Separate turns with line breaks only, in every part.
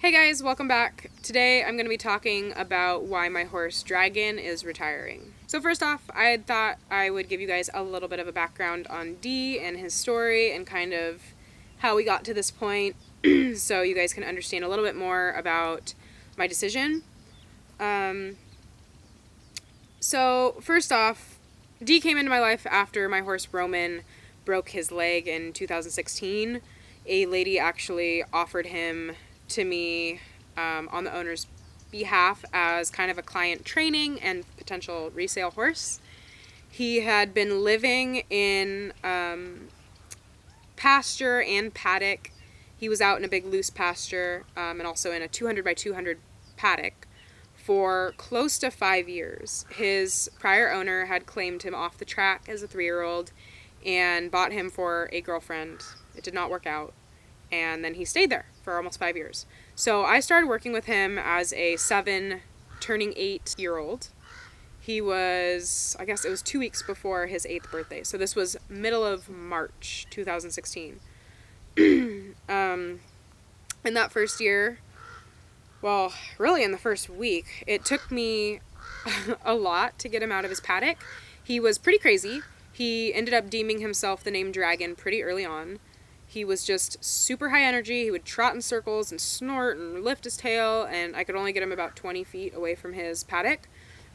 Hey guys, welcome back. Today I'm going to be talking about why my horse Dragon is retiring. So first off, I thought I would give you guys a little bit of a background on D and his story and kind of how we got to this point so you guys can understand a little bit more about my decision. So first off, D came into my life after my horse Roman broke his leg in 2016. A lady actually offered him to me on the owner's behalf as kind of a client training and potential resale horse. He had been living in pasture and paddock. He was out in a big loose pasture and also in a 200 by 200 paddock for close to 5 years. His prior owner had claimed him off the track as a 3-year-old and bought him for a girlfriend. It did not work out. And then he stayed there for almost 5 years. So I started working with him as a 7 turning 8-year-old. He was, I guess it was 2 weeks before his 8th birthday. So this was middle of March 2016. In that first year, well, really in the first week, it took me a lot to get him out of his paddock. He was pretty crazy. He ended up deeming himself the name Dragon pretty early on. He was just super high energy. He would trot in circles and snort and lift his tail, and I could only get him about 20 feet away from his paddock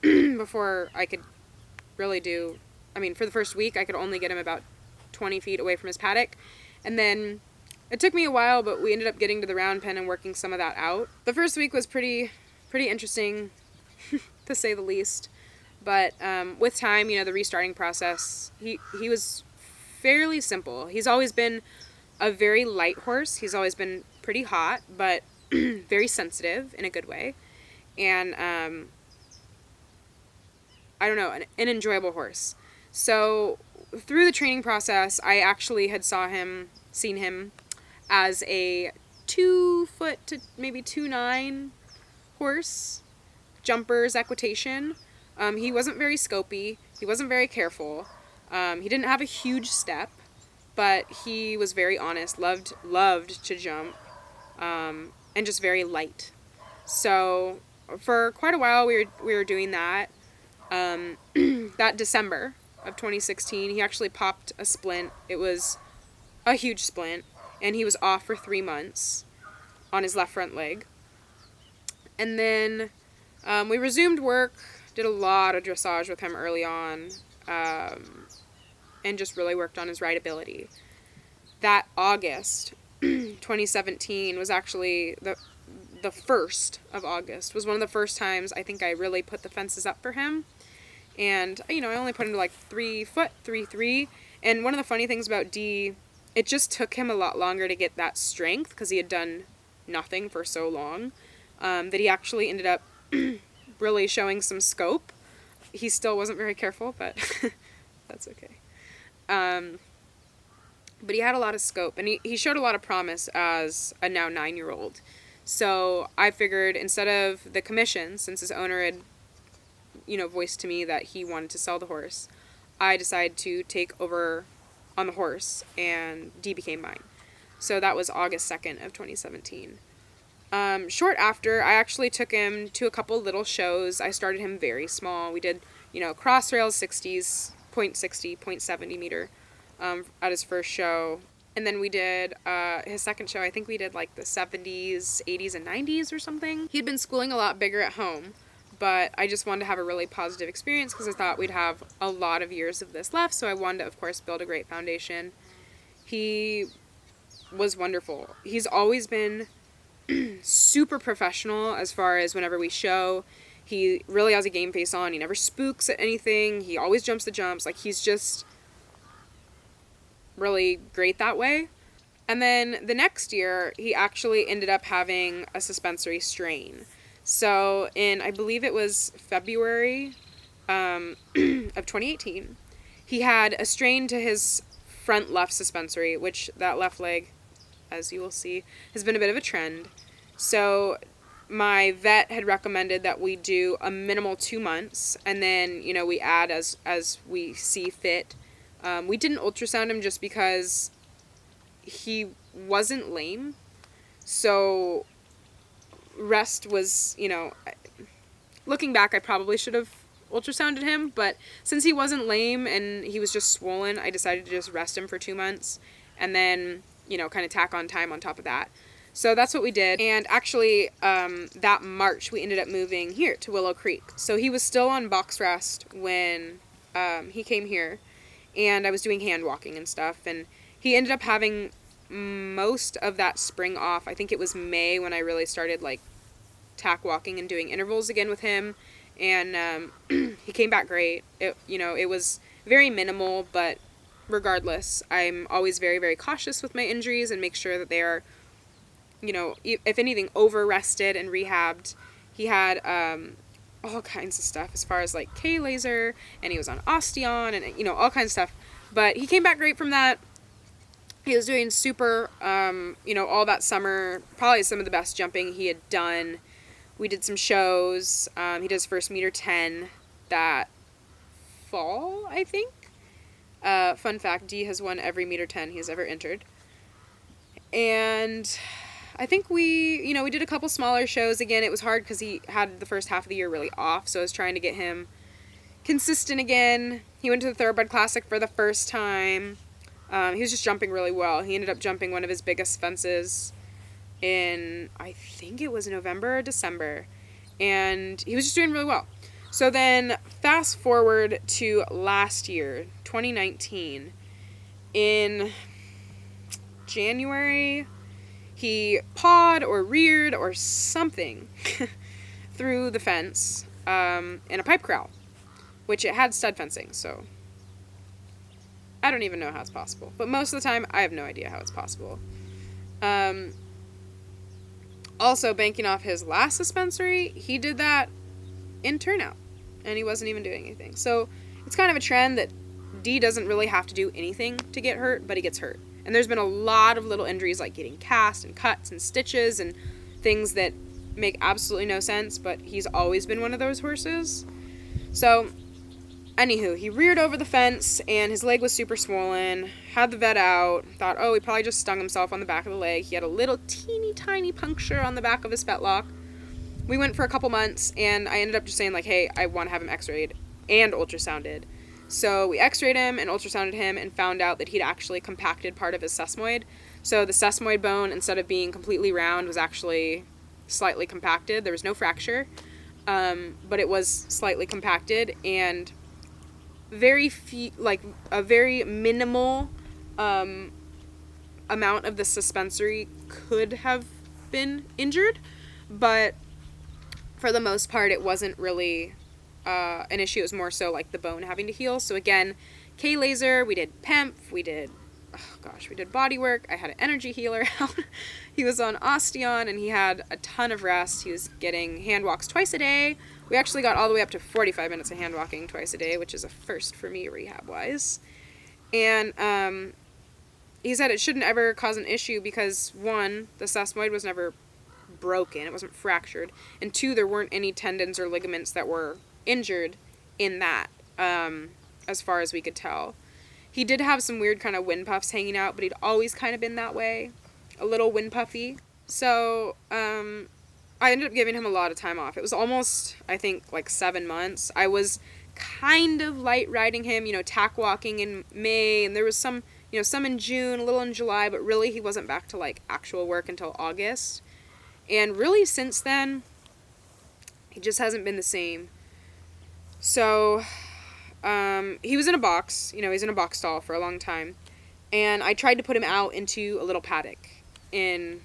before I could really do... for the first week, I could only get him about 20 feet away from his paddock. And then it took me a while, but we ended up getting to the round pen and working some of that out. The first week was pretty interesting, to say the least. But with time, the restarting process, he was fairly simple. He's always been a very light horse. He's always been pretty hot, but very sensitive in a good way. And, I don't know, an enjoyable horse. So through the training process, I actually had seen him as a 2 foot to maybe 2'9" horse, jumpers, equitation. He wasn't very scopy. He wasn't very careful. He didn't have a huge step, but he was very honest, loved to jump, and just very light. So for quite a while we were doing that. That December of 2016, he actually popped a splint. It was a huge splint, and he was off for 3 months on his left front leg. And then we resumed work, did a lot of dressage with him early on, and just really worked on his rideability. That August 2017 was actually the 1st of August, was one of the first times I think I really put the fences up for him. And, I only put him to like 3 foot, 3'3". And one of the funny things about D, it just took him a lot longer to get that strength because he had done nothing for so long, that he actually ended up really showing some scope. He still wasn't very careful, but that's okay. But he had a lot of scope, and he showed a lot of promise as a now 9-year-old. So I figured instead of the commission, since his owner had, voiced to me that he wanted to sell the horse, I decided to take over on the horse, and D became mine. So that was August 2nd of 2017. Short after, I actually took him to a couple little shows. I started him very small. We did, cross rails 60s, 0.60, 0.70 meter at his first show. And then we did his second show. I think we did like the 70s, 80s, and 90s or something. He'd been schooling a lot bigger at home, but I just wanted to have a really positive experience because I thought we'd have a lot of years of this left. So I wanted to, of course, build a great foundation. He was wonderful. He's always been super professional as far as whenever we show. He really has a game face on. He never spooks at anything. He always jumps the jumps. Like, he's just really great that way. And then the next year, he actually ended up having a suspensory strain. So in, I believe it was February of 2018, he had a strain to his front left suspensory, which that left leg, as you will see, has been a bit of a trend. So my vet had recommended that we do a minimal 2 months, and then, we add as we see fit. We didn't ultrasound him just because he wasn't lame. So rest was, looking back, I probably should have ultrasounded him, but since he wasn't lame and he was just swollen, I decided to just rest him for 2 months and then, kind of tack on time on top of that. So that's what we did. And actually, that March, we ended up moving here to Willow Creek. So he was still on box rest when he came here, and I was doing hand walking and stuff, and he ended up having most of that spring off. I think it was May when I really started, like, tack walking and doing intervals again with him, and he came back great. It was very minimal, but regardless, I'm always very, very cautious with my injuries and make sure that they are, if anything, over-rested and rehabbed. He had all kinds of stuff as far as, like, K-laser, and he was on Osteon, and, all kinds of stuff. But he came back great from that. He was doing super, all that summer, probably some of the best jumping he had done. We did some shows. He did his first meter 10 that fall, I think. Fun fact, D has won every meter 10 he's ever entered. And I think we did a couple smaller shows. Again, it was hard because he had the first half of the year really off, so I was trying to get him consistent again. He went to the Thoroughbred Classic for the first time. He was just jumping really well. He ended up jumping one of his biggest fences in, I think it was November or December, and he was just doing really well. So then, fast forward to last year, 2019, in January, he pawed or reared or something through the fence in a pipe corral, which it had stud fencing, so I don't even know how it's possible. But most of the time, I have no idea how it's possible. Also, banking off his last suspensory, he did that in turnout, and he wasn't even doing anything. So it's kind of a trend that D doesn't really have to do anything to get hurt, but he gets hurt. And there's been a lot of little injuries, like getting cast and cuts and stitches and things that make absolutely no sense, but he's always been one of those horses. So, anywho, he reared over the fence, and his leg was super swollen. Had the vet out. Thought, he probably just stung himself on the back of the leg. He had a little teeny tiny puncture on the back of his fetlock. We went for a couple months, and I ended up just saying, like, hey, I want to have him x-rayed and ultrasounded. So we x-rayed him and ultrasounded him and found out that he'd actually compacted part of his sesamoid. So the sesamoid bone, instead of being completely round, was actually slightly compacted. There was no fracture, but it was slightly compacted, and a very minimal amount of the suspensory could have been injured, but for the most part, it wasn't really an issue. It was more so like the bone having to heal. So again, K-laser, we did PEMF, we did body work. I had an energy healer out. He was on Osteon, and he had a ton of rest. He was getting hand walks twice a day. We actually got all the way up to 45 minutes of hand walking twice a day, which is a first for me rehab-wise. And he said it shouldn't ever cause an issue because, one, the sesamoid was never broken. It wasn't fractured. And two, there weren't any tendons or ligaments that were injured in that, as far as we could tell. He did have some weird kind of wind puffs hanging out, but he'd always kind of been that way. A little wind puffy. So, I ended up giving him a lot of time off. It was almost, I think, like 7 months. I was kind of light riding him, tack walking in May, and there was some in June, a little in July, but really he wasn't back to, like, actual work until August. And really since then, he just hasn't been the same. So, he was in a box, he's in a box stall for a long time, and I tried to put him out into a little paddock in,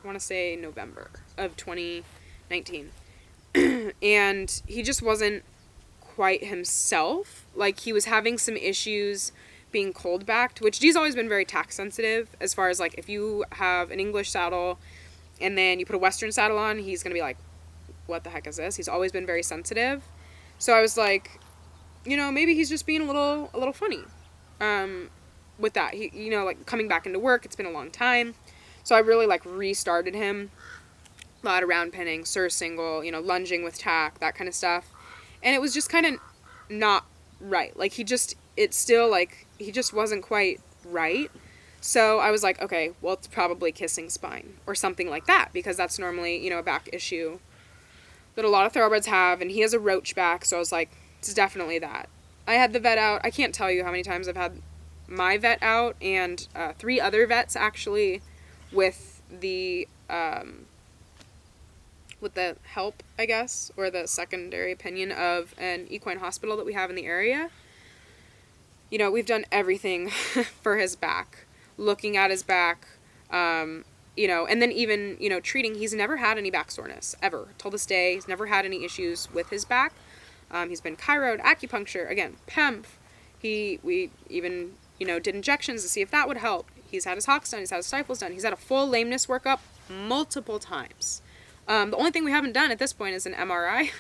I want to say November of 2019, and he just wasn't quite himself. Like, he was having some issues being cold backed, which D's always been very tack sensitive, as far as, like, if you have an English saddle and then you put a Western saddle on, he's gonna be like, what the heck is this? He's always been very sensitive. So I was like, maybe he's just being a little funny with that. He, like, coming back into work, it's been a long time. So I really, like, restarted him. A lot of round pinning, surcingle, lunging with tack, that kind of stuff. And it was just kind of not right. Like, he just wasn't quite right. So I was like, okay, well, it's probably kissing spine or something like that, because that's normally, you know, a back issue that a lot of thoroughbreds have, and he has a roach back, so I was like, it's definitely that. I had the vet out. I can't tell you how many times I've had my vet out, and 3 other vets, actually, with the help, I guess, or the secondary opinion of an equine hospital that we have in the area. You know, we've done everything for his back, looking at his back, you know, and then even, you know, treating. He's never had any back soreness, ever, till this day. He's never had any issues with his back. He's been chiroed, acupuncture, again, PEMF. We even, you know, did injections to see if that would help. He's had his hocks done, he's had his stifles done, he's had a full lameness workup multiple times. The only thing we haven't done at this point is an MRI,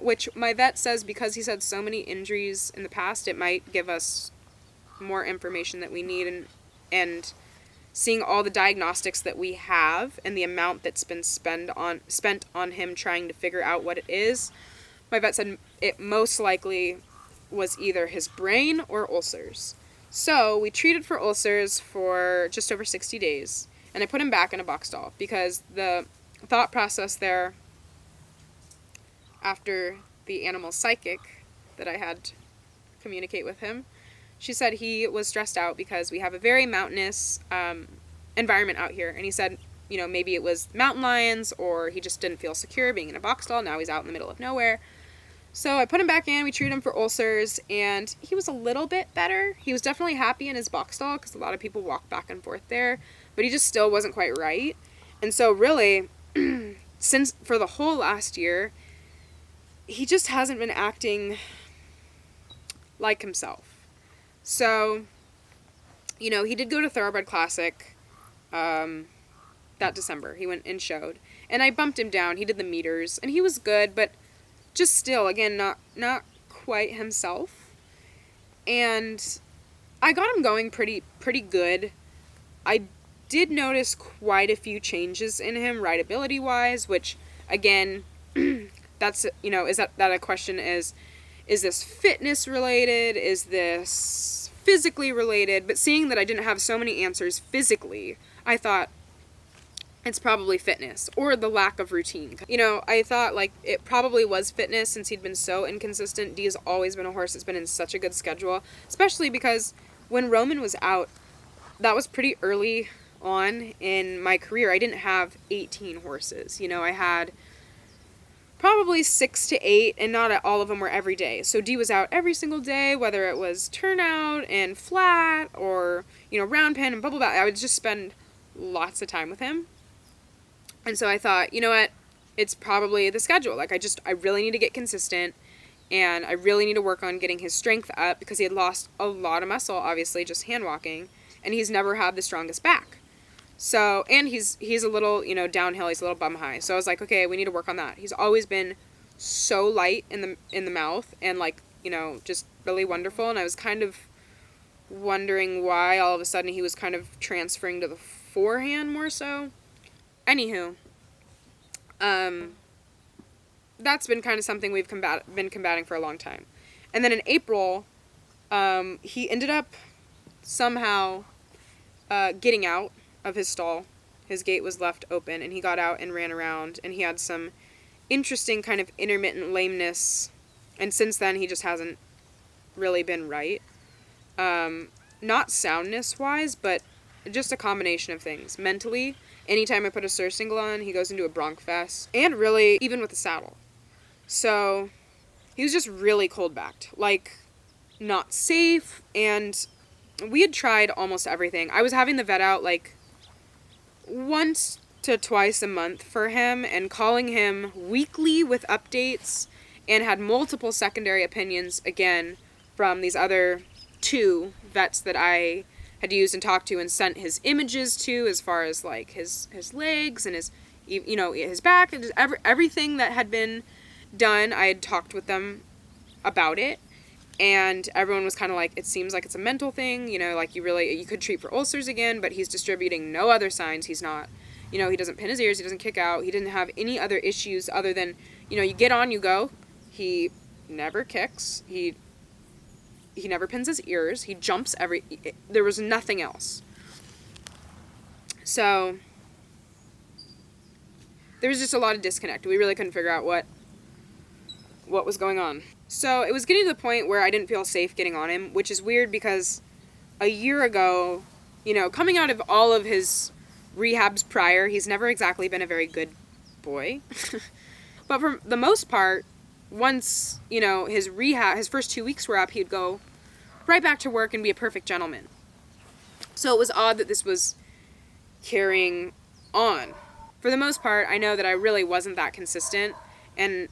which my vet says because he's had so many injuries in the past, it might give us more information that we need, and seeing all the diagnostics that we have and the amount that's been spent on him trying to figure out what it is, my vet said it most likely was either his brain or ulcers. So we treated for ulcers for just over 60 days, and I put him back in a box stall because the thought process there, after the animal psychic that I had communicate with him, she said he was stressed out because we have a very mountainous environment out here, and he said, you know, maybe it was mountain lions, or he just didn't feel secure being in a box stall. Now he's out in the middle of nowhere. So I put him back in, we treated him for ulcers, and he was a little bit better. He was definitely happy in his box stall because a lot of people walk back and forth there, but he just still wasn't quite right. And so really, since for the whole last year, he just hasn't been acting like himself. So, you know, he did go to Thoroughbred Classic that December. He went and showed, and I bumped him down. He did the meters, and he was good, but just still, again, not quite himself. And I got him going pretty good. I did notice quite a few changes in him, rideability wise, which, again, that's, you know, is that a question is this fitness related? Is this physically related? But seeing that I didn't have so many answers physically, I thought it's probably fitness or the lack of routine. You know, I thought like it probably was fitness since he'd been so inconsistent. Dee's always been a horse that's been in such a good schedule, especially because when Roman was out, that was pretty early on in my career. I didn't have 18 horses. You know, I had probably 6 to 8, and not all of them were every day. So Dee was out every single day, whether it was turnout and flat or, you know, round pen and bubble bath. I would just spend lots of time with him. And so I thought, you know what, it's probably the schedule. Like, I really need to get consistent, and I really need to work on getting his strength up because he had lost a lot of muscle, obviously, just hand walking, and he's never had the strongest back. So, and he's a little, you know, downhill, he's a little bum high. So I was like, okay, we need to work on that. He's always been so light in the mouth and, like, you know, just really wonderful, and I was kind of wondering why all of a sudden he was kind of transferring to the forehand more so. Anywho, that's been kind of something we've been combating for a long time. And then in April, he ended up somehow getting out of his stall. His gate was left open, and he got out and ran around, and he had some interesting kind of intermittent lameness, and since then he just hasn't really been right. Not soundness-wise, but just a combination of things. Mentally, anytime I put a surcingle on, he goes into a bronc fest. And really, even with the saddle. So, he was just really cold-backed. Like, not safe, and we had tried almost everything. I was having the vet out, like, once to twice a month for him, and calling him weekly with updates, and had multiple secondary opinions, again, from these other 2 vets that I had used and talked to and sent his images to, as far as like his legs and his, you know, his back and everything that had been done. I had talked with them about it, and everyone was kind of like, it seems like it's a mental thing, you know, like you could treat for ulcers again, but he's distributing no other signs. He's not, you know, he doesn't pin his ears, he doesn't kick out, he didn't have any other issues other than, you know, you get on, you go. He never kicks. He He never pins his ears. He jumps there was nothing else. So there was just a lot of disconnect. We really couldn't figure out what was going on. So it was getting to the point where I didn't feel safe getting on him, which is weird because a year ago, coming out of all of his rehabs prior, he's never exactly been a very good boy. But for the most part, once, his first 2 weeks were up, he'd go right back to work and be a perfect gentleman. So it was odd that this was carrying on. For the most part, I know that I really wasn't that consistent, and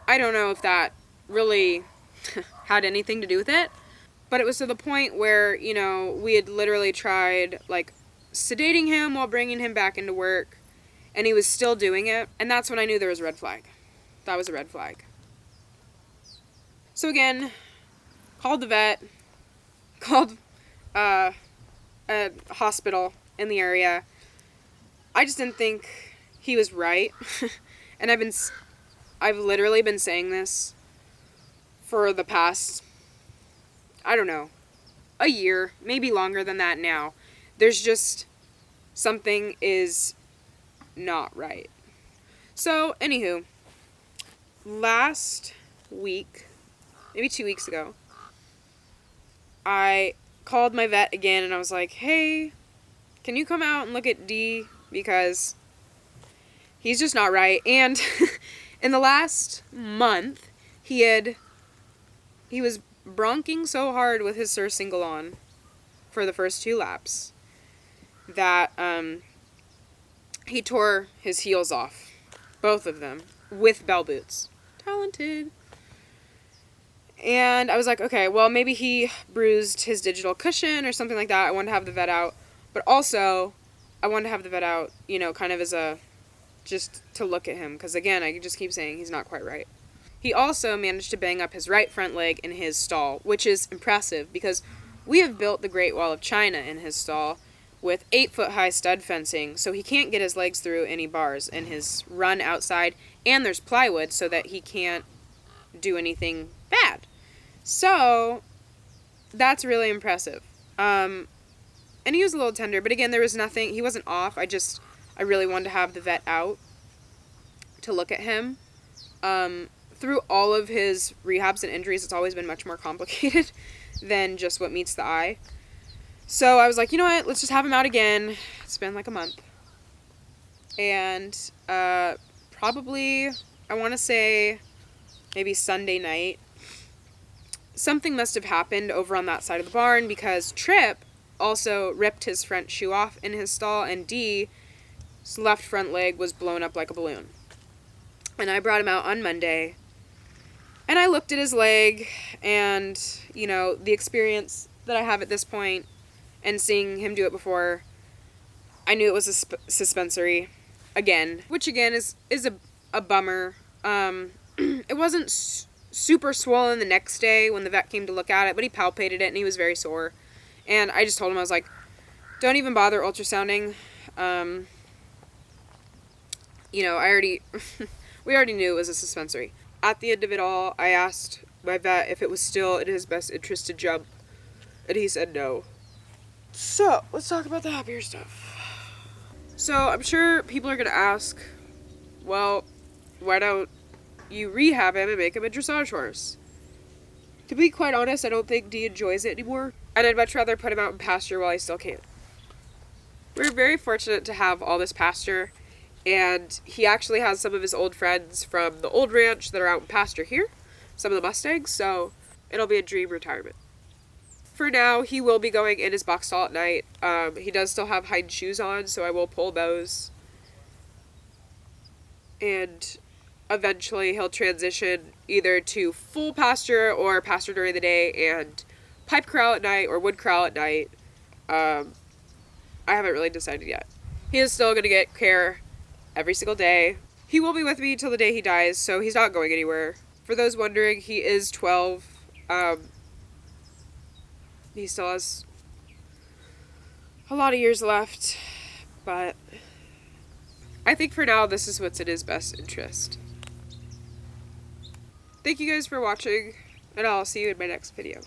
I don't know if that really had anything to do with it, but it was to the point where, we had literally tried, sedating him while bringing him back into work, and he was still doing it, and that's when I knew there was a red flag. That was a red flag. So again, called the vet, called a hospital in the area. I just didn't think he was right. And I've literally been saying this for the past, I don't know, a year, maybe longer than that now. There's just something is not right. So, anywho, last week, maybe 2 weeks ago, I called my vet again and I was like, hey, can you come out and look at D? Because he's just not right. And in the last month, he was bronching so hard with his Single-On for the first 2 laps that he tore his heels off, both of them, with bell boots. Talented. And I was like, okay, well, maybe he bruised his digital cushion or something like that. I wanted to have the vet out. But also, I wanted to have the vet out, kind of as just to look at him. Because again, I just keep saying he's not quite right. He also managed to bang up his right front leg in his stall, which is impressive because we have built the Great Wall of China in his stall with 8-foot-high stud fencing, so he can't get his legs through any bars in his run outside, and there's plywood so that he can't do anything bad. So, that's really impressive. And he was a little tender, but again, there was nothing, he wasn't off, I really wanted to have the vet out to look at him. Through all of his rehabs and injuries, it's always been much more complicated than just what meets the eye. So I was like, you know what, let's just have him out again. It's been like a month. And probably, I want to say, maybe Sunday night, something must have happened over on that side of the barn because Trip also ripped his front shoe off in his stall, and D's left front leg was blown up like a balloon. And I brought him out on Monday, and I looked at his leg, and, the experience that I have at this point, and seeing him do it before, I knew it was a suspensory again, which again is a bummer. It wasn't super swollen the next day when the vet came to look at it, but he palpated it and he was very sore. And I just told him, I was like, don't even bother ultrasounding. We already knew it was a suspensory. At the end of it all, I asked my vet if it was still in his best interest to jump, and he said no. So, let's talk about the happier stuff. So, I'm sure people are going to ask, well, why don't you rehab him and make him a dressage horse? To be quite honest, I don't think D enjoys it anymore, and I'd much rather put him out in pasture while he still can. We're very fortunate to have all this pasture, and he actually has some of his old friends from the old ranch that are out in pasture here, some of the Mustangs, so it'll be a dream retirement. For now, he will be going in his box stall at night. He does still have hind shoes on, so I will pull those. And eventually he'll transition either to full pasture or pasture during the day and pipe corral at night or wood corral at night. I haven't really decided yet. He is still going to get care every single day. He will be with me till the day he dies, so he's not going anywhere. For those wondering, he is 12. He still has a lot of years left, but I think for now this is what's in his best interest. Thank you guys for watching. And I'll see you in my next video.